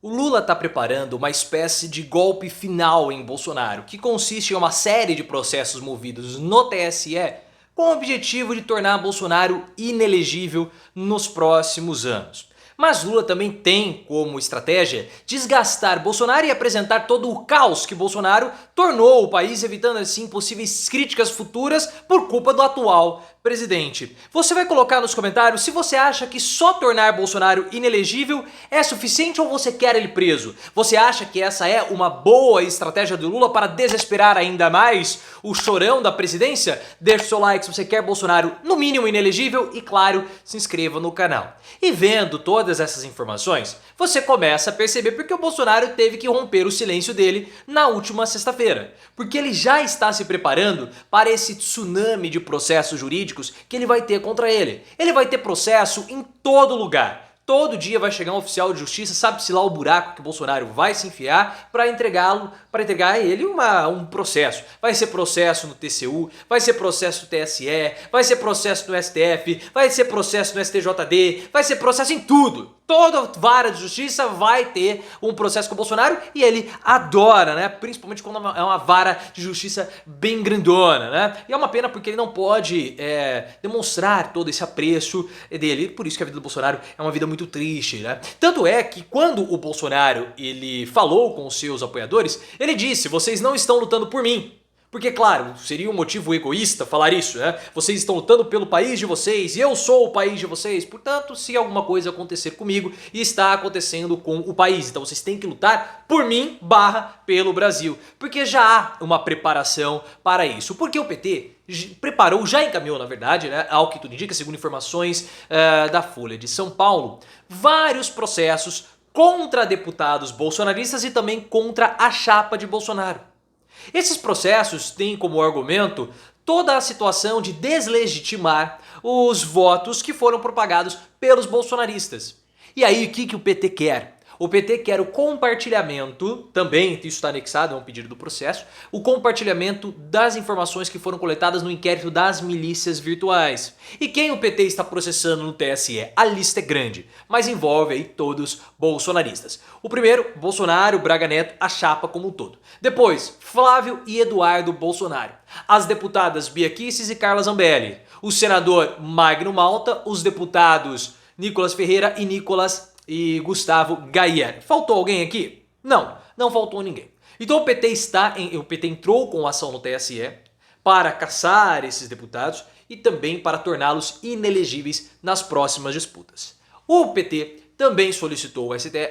O Lula está preparando uma espécie de golpe final em Bolsonaro, que consiste em uma série de processos movidos no TSE com o objetivo de tornar Bolsonaro inelegível nos próximos anos. Mas Lula também tem como estratégia desgastar Bolsonaro e apresentar todo o caos que Bolsonaro tornou o país, evitando assim possíveis críticas futuras por culpa do atual presidente. Você vai colocar nos comentários se você acha que só tornar Bolsonaro inelegível é suficiente ou você quer ele preso. Você acha que essa é uma boa estratégia do Lula para desesperar ainda mais o chorão da presidência? Deixe o seu like se você quer Bolsonaro no mínimo inelegível e, claro, se inscreva no canal. E vendo todas essas informações, você começa a perceber porque o Bolsonaro teve que romper o silêncio dele na última sexta-feira. Porque ele já está se preparando para esse tsunami de processos jurídicos que ele vai ter contra ele. Ele vai ter processo em todo lugar. Todo dia vai chegar um oficial de justiça, sabe-se lá o buraco que o Bolsonaro vai se enfiar para entregar a ele um processo. Vai ser processo no TCU, vai ser processo no TSE, vai ser processo no STF, vai ser processo no STJD, vai ser processo em tudo. Toda vara de justiça vai ter um processo com o Bolsonaro e ele adora, né? Principalmente quando é uma vara de justiça bem grandona, né? E é uma pena porque ele não pode demonstrar todo esse apreço dele, por isso que a vida do Bolsonaro é uma vida muito triste, né? Tanto é que quando o Bolsonaro ele falou com os seus apoiadores, ele disse: vocês não estão lutando por mim. Porque, claro, seria um motivo egoísta falar isso, né? Vocês estão lutando pelo país de vocês e eu sou o país de vocês. Portanto, se alguma coisa acontecer comigo, está acontecendo com o país. Então vocês têm que lutar por mim / pelo Brasil. Porque já há uma preparação para isso. Porque o PT preparou, já encaminhou na verdade, né, ao que tudo indica, segundo informações da Folha de São Paulo, vários processos contra deputados bolsonaristas e também contra a chapa de Bolsonaro. Esses processos têm como argumento toda a situação de deslegitimar os votos que foram propagados pelos bolsonaristas. E aí o que o PT quer? O PT quer o compartilhamento, também isso está anexado, é um pedido do processo, o compartilhamento das informações que foram coletadas no inquérito das milícias virtuais. E quem o PT está processando no TSE? A lista é grande, mas envolve aí todos bolsonaristas. O primeiro, Bolsonaro, Braga Neto, a chapa como um todo. Depois, Flávio e Eduardo Bolsonaro. As deputadas Bia Kicis e Carla Zambelli. O senador Magno Malta, os deputados Nicolas Ferreira e Gustavo Gayer. Faltou alguém aqui? Não faltou ninguém. Então o PT entrou com ação no TSE para caçar esses deputados e também para torná-los inelegíveis nas próximas disputas. O PT também solicitou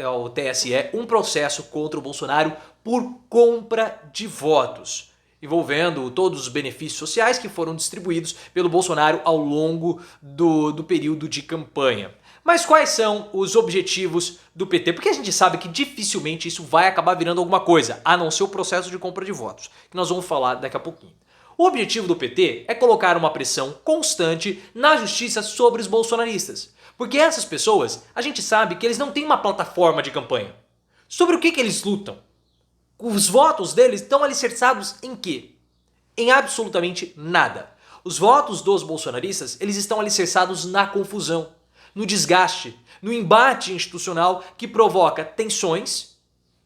ao TSE um processo contra o Bolsonaro por compra de votos, envolvendo todos os benefícios sociais que foram distribuídos pelo Bolsonaro ao longo do período de campanha. Mas quais são os objetivos do PT? Porque a gente sabe que dificilmente isso vai acabar virando alguma coisa, a não ser o processo de compra de votos, que nós vamos falar daqui a pouquinho. O objetivo do PT é colocar uma pressão constante na justiça sobre os bolsonaristas. Porque essas pessoas, a gente sabe que eles não têm uma plataforma de campanha. Sobre o que eles lutam? Os votos deles estão alicerçados em quê? Em absolutamente nada. Os votos dos bolsonaristas, eles estão alicerçados na confusão, no desgaste, no embate institucional que provoca tensões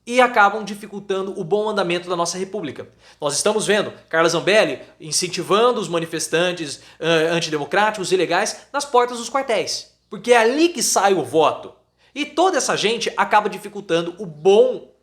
e acabam dificultando o bom andamento da nossa república. Nós estamos vendo Carla Zambelli incentivando os manifestantes antidemocráticos e ilegais nas portas dos quartéis, porque é ali que sai o voto. E toda essa gente acaba dificultando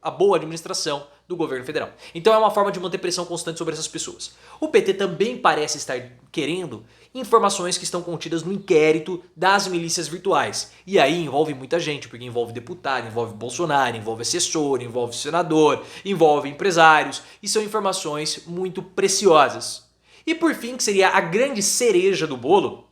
a boa administração do governo federal. Então é uma forma de manter pressão constante sobre essas pessoas. O PT também parece estar querendo informações que estão contidas no inquérito das milícias virtuais. E aí envolve muita gente, porque envolve deputado, envolve Bolsonaro, envolve assessor, envolve senador, envolve empresários. E são informações muito preciosas. E por fim, que seria a grande cereja do bolo,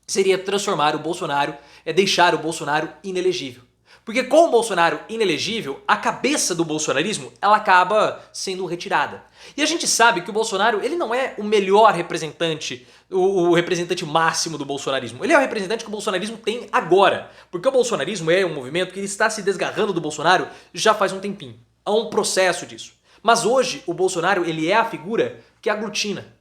seria transformar o Bolsonaro, deixar o Bolsonaro inelegível. Porque com o Bolsonaro inelegível, a cabeça do bolsonarismo ela acaba sendo retirada. E a gente sabe que o Bolsonaro ele não é o melhor representante, o representante máximo do bolsonarismo. Ele é o representante que o bolsonarismo tem agora. Porque o bolsonarismo é um movimento que ele está se desgarrando do Bolsonaro já faz um tempinho. Há um processo disso. Mas hoje o Bolsonaro ele é a figura que aglutina.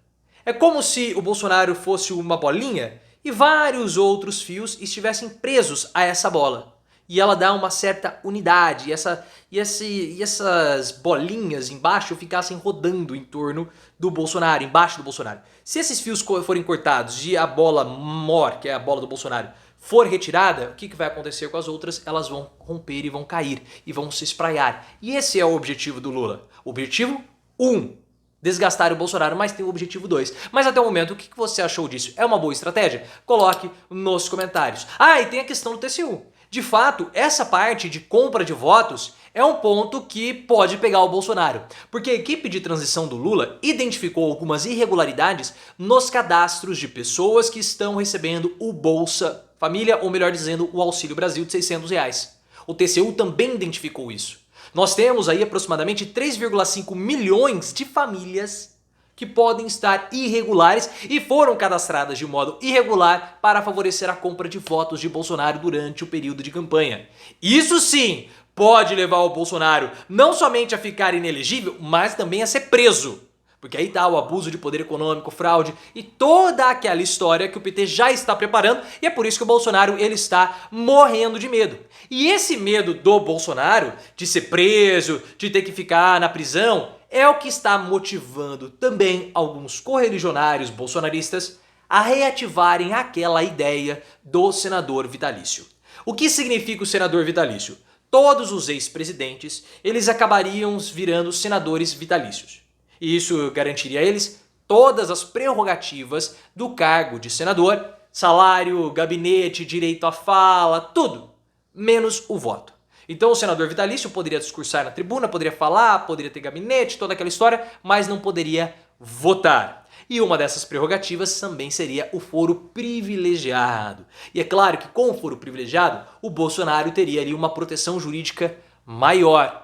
É como se o Bolsonaro fosse uma bolinha e vários outros fios estivessem presos a essa bola. e ela dá uma certa unidade, e essas bolinhas embaixo ficassem rodando em torno do Bolsonaro, embaixo do Bolsonaro. Se esses fios forem cortados e a bola mor, que é a bola do Bolsonaro, for retirada, o que vai acontecer com as outras? Elas vão romper e vão cair, e vão se espraiar. E esse é o objetivo do Lula. O objetivo 1. Desgastar o Bolsonaro, mas tem o objetivo 2. Mas até o momento, o que você achou disso? É uma boa estratégia? Coloque nos comentários. Ah, e tem a questão do TCU. De fato, essa parte de compra de votos é um ponto que pode pegar o Bolsonaro, porque a equipe de transição do Lula identificou algumas irregularidades nos cadastros de pessoas que estão recebendo o Bolsa Família, ou melhor dizendo, o Auxílio Brasil de R$600. O TCU também identificou isso. Nós temos aí aproximadamente 3,5 milhões de famílias que podem estar irregulares e foram cadastradas de modo irregular para favorecer a compra de votos de Bolsonaro durante o período de campanha. Isso sim pode levar o Bolsonaro não somente a ficar inelegível, mas também a ser preso. Porque aí tá o abuso de poder econômico, fraude e toda aquela história que o PT já está preparando, e é por isso que o Bolsonaro ele está morrendo de medo. E esse medo do Bolsonaro de ser preso, de ter que ficar na prisão, é o que está motivando também alguns correligionários bolsonaristas a reativarem aquela ideia do senador vitalício. O que significa o senador vitalício? Todos os ex-presidentes, eles acabariam virando senadores vitalícios. E isso garantiria a eles todas as prerrogativas do cargo de senador, salário, gabinete, direito à fala, tudo, menos o voto. Então o senador vitalício poderia discursar na tribuna, poderia falar, poderia ter gabinete, toda aquela história, mas não poderia votar. E uma dessas prerrogativas também seria o foro privilegiado. E é claro que com o foro privilegiado, o Bolsonaro teria ali uma proteção jurídica maior.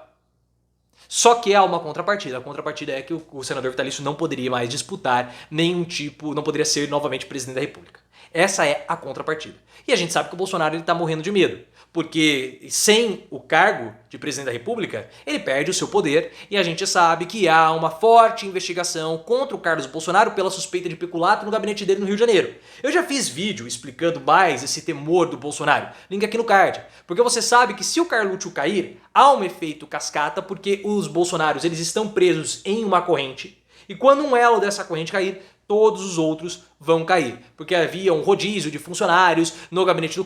Só que há uma contrapartida. A contrapartida é que o senador vitalício não poderia mais disputar nenhum tipo, não poderia ser novamente presidente da República. Essa é a contrapartida. E a gente sabe que o Bolsonaro está morrendo de medo, porque sem o cargo de presidente da República, ele perde o seu poder, e a gente sabe que há uma forte investigação contra o Carlos Bolsonaro pela suspeita de peculato no gabinete dele no Rio de Janeiro. Eu já fiz vídeo explicando mais esse temor do Bolsonaro, link aqui no card, porque você sabe que se o Carluccio cair, há um efeito cascata, porque os bolsonaros eles estão presos em uma corrente, e quando um elo dessa corrente cair, todos os outros vão cair. Porque havia um rodízio de funcionários no gabinete do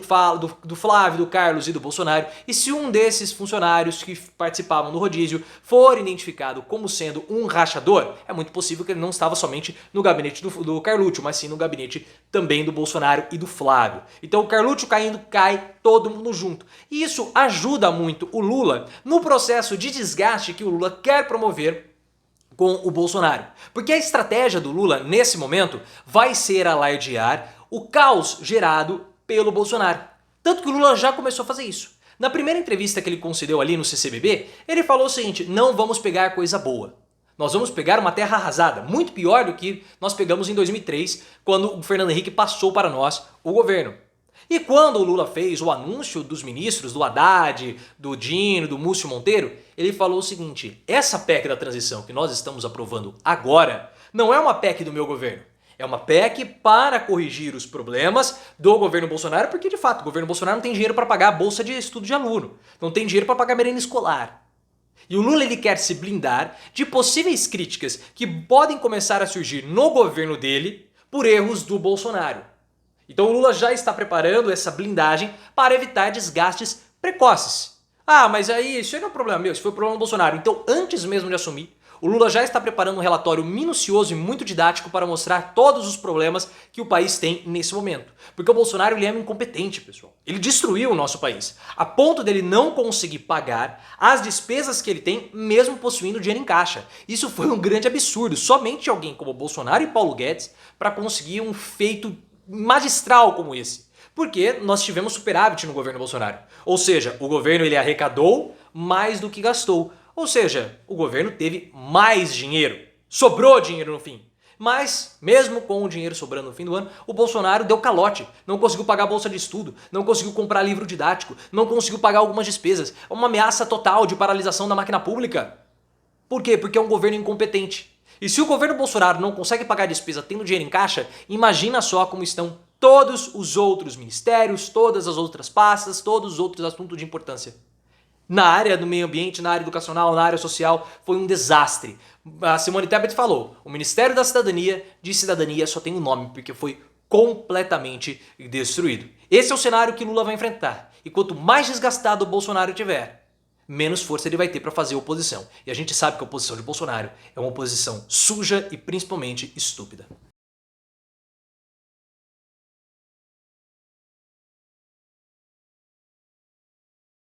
Flávio, do Carlos e do Bolsonaro. E se um desses funcionários que participavam do rodízio for identificado como sendo um rachador, é muito possível que ele não estava somente no gabinete do Carluccio, mas sim no gabinete também do Bolsonaro e do Flávio. Então o Carluccio caindo, cai todo mundo junto. E isso ajuda muito o Lula no processo de desgaste que o Lula quer promover com o Bolsonaro. Porque a estratégia do Lula, nesse momento, vai ser alardear o caos gerado pelo Bolsonaro. Tanto que o Lula já começou a fazer isso. Na primeira entrevista que ele concedeu ali no CCBB, ele falou o seguinte: não vamos pegar coisa boa. Nós vamos pegar uma terra arrasada, muito pior do que nós pegamos em 2003, quando o Fernando Henrique passou para nós o governo. E quando o Lula fez o anúncio dos ministros, do Haddad, do Dino, do Múcio Monteiro, ele falou o seguinte: essa PEC da transição que nós estamos aprovando agora não é uma PEC do meu governo. É uma PEC para corrigir os problemas do governo Bolsonaro, porque de fato o governo Bolsonaro não tem dinheiro para pagar a bolsa de estudo de aluno, não tem dinheiro para pagar merenda escolar. E o Lula ele quer se blindar de possíveis críticas que podem começar a surgir no governo dele por erros do Bolsonaro. Então o Lula já está preparando essa blindagem para evitar desgastes precoces. Ah, mas aí isso aí não é um problema meu, isso foi o problema do Bolsonaro. Então antes mesmo de assumir, o Lula já está preparando um relatório minucioso e muito didático para mostrar todos os problemas que o país tem nesse momento. Porque o Bolsonaro ele é um incompetente, pessoal. Ele destruiu o nosso país, a ponto dele não conseguir pagar as despesas que ele tem, mesmo possuindo dinheiro em caixa. Isso foi um grande absurdo. Somente alguém como Bolsonaro e Paulo Guedes para conseguir um feito magistral como esse. Porque nós tivemos superávit no governo Bolsonaro. Ou seja, o governo ele arrecadou mais do que gastou. Ou seja, o governo teve mais dinheiro. Sobrou dinheiro no fim. Mas, mesmo com o dinheiro sobrando no fim do ano, o Bolsonaro deu calote. Não conseguiu pagar a bolsa de estudo, não conseguiu comprar livro didático, não conseguiu pagar algumas despesas. É uma ameaça total de paralisação da máquina pública. Por quê? Porque é um governo incompetente. E se o governo Bolsonaro não consegue pagar a despesa tendo dinheiro em caixa, imagina só como estão todos os outros ministérios, todas as outras pastas, todos os outros assuntos de importância. Na área do meio ambiente, na área educacional, na área social, foi um desastre. A Simone Tebet falou, o Ministério da Cidadania, de cidadania só tem um nome, porque foi completamente destruído. Esse é o cenário que Lula vai enfrentar. E quanto mais desgastado o Bolsonaro tiver, menos força ele vai ter para fazer oposição. E a gente sabe que a oposição de Bolsonaro é uma oposição suja e principalmente estúpida.